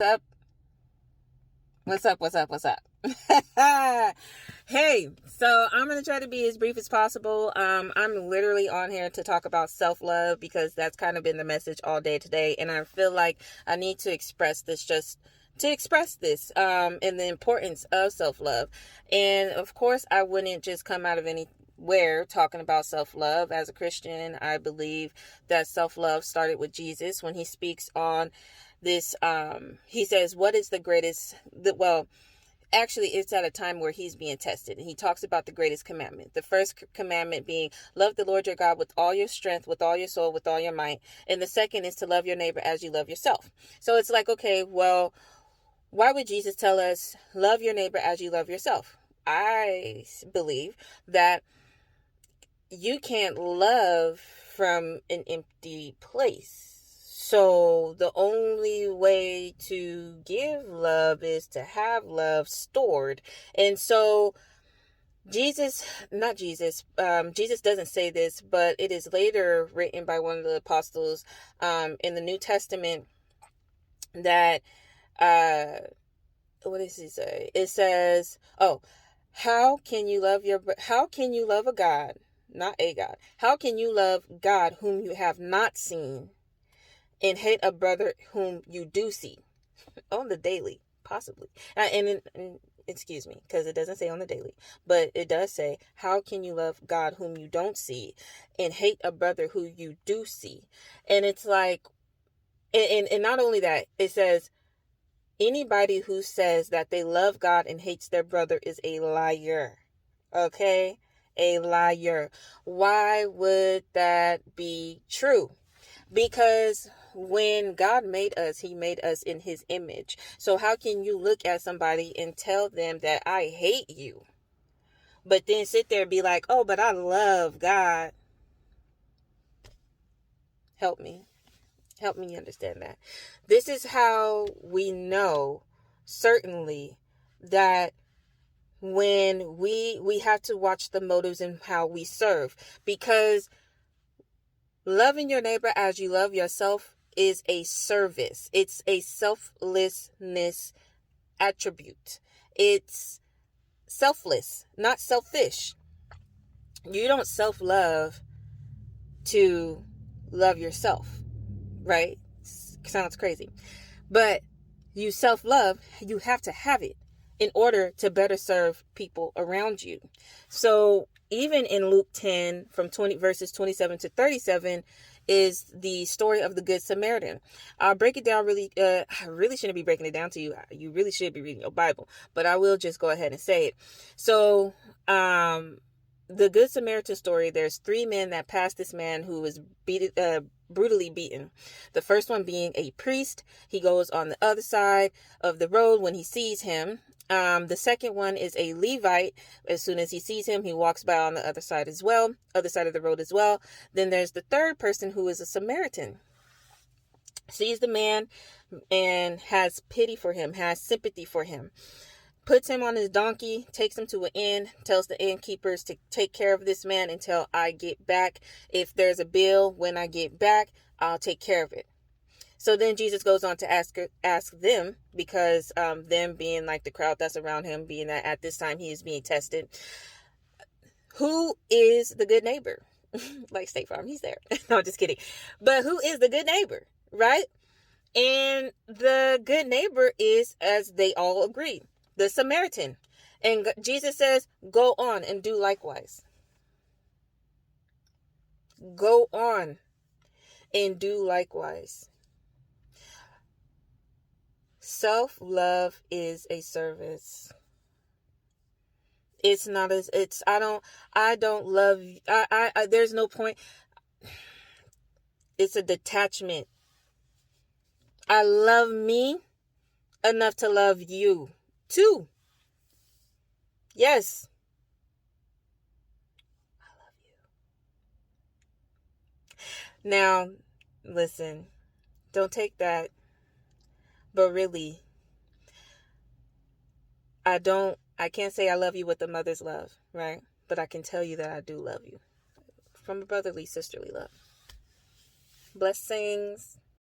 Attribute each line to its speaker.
Speaker 1: Up? What's up? What's up? What's up? Hey, so I'm gonna try to be as brief as possible. I'm literally on here to talk about self-love because that's kind of been the message all day today, and I feel like I need to express this just to express this and the importance of self-love. And of course, I wouldn't just come out of anywhere talking about self-love. As a Christian, I believe that self-love started with Jesus when he speaks on this. He says, what is the greatest, actually, it's at a time where he's being tested, and he talks about the greatest commandment. The first commandment being love the Lord your God with all your strength, with all your soul, with all your might. And the second is to love your neighbor as you love yourself. So it's like, okay, well, why would Jesus tell us love your neighbor as you love yourself? I believe that you can't love from an empty place. So the only way to give love is to have love stored. And so Jesus doesn't say this, but it is later written by one of the apostles in the New Testament that, what does he say? It says, oh, how can you love a God, not a God? How can you love God whom you have not seen and hate a brother whom you do see on the daily, possibly? And excuse me, because it doesn't say on the daily, but it does say, how can you love God whom you don't see and hate a brother who you do see? And it's like, and not only that, it says, anybody who says that they love God and hates their brother is a liar. Okay? A liar. Why would that be true? Because when God made us, he made us in his image. So how can you look at somebody and tell them that I hate you, but then sit there and be like, oh, but I love God? Help me. Help me understand that. This is how we know certainly that when we have to watch the motives and how we serve, because loving your neighbor as you love yourself is a service. It's a selflessness attribute. It's selfless, not selfish. You don't self-love to love yourself, right? Sounds crazy. But you self-love, you have to have it in order to better serve people around you. So even in Luke 10 from verses 27 to 37 is the story of the Good Samaritan. I'll break it down I really shouldn't be breaking it down to you. You really should be reading your Bible, but I will just go ahead and say it. So, the Good Samaritan story, there's three men that passed this man who was brutally beaten. The first one being a priest. He goes on the other side of the road when he sees him. The second one is a Levite. As soon as he sees him, he walks by on the other side of the road as well. Then there's the third person, who is a Samaritan. Sees the man and has pity for him, has sympathy for him. Puts him on his donkey, takes him to an inn, tells the innkeepers to take care of this man until I get back. If there's a bill when I get back, I'll take care of it. So then Jesus goes on to ask them, because them being like the crowd that's around him, being that at this time he is being tested, who is the good neighbor? Like State Farm, he's there. No, I'm just kidding. But who is the good neighbor, right? And the good neighbor is, as they all agree, the Samaritan. And Jesus says, go on and do likewise. Go on and do likewise. Self-love is a service. It's not as, it's, I don't love, there's no point. It's a detachment. I love me enough to love you too. Yes. I love you. Now, listen, don't take that, but really, I can't say I love you with a mother's love, right? But I can tell you that I do love you from a brotherly, sisterly love. Blessings.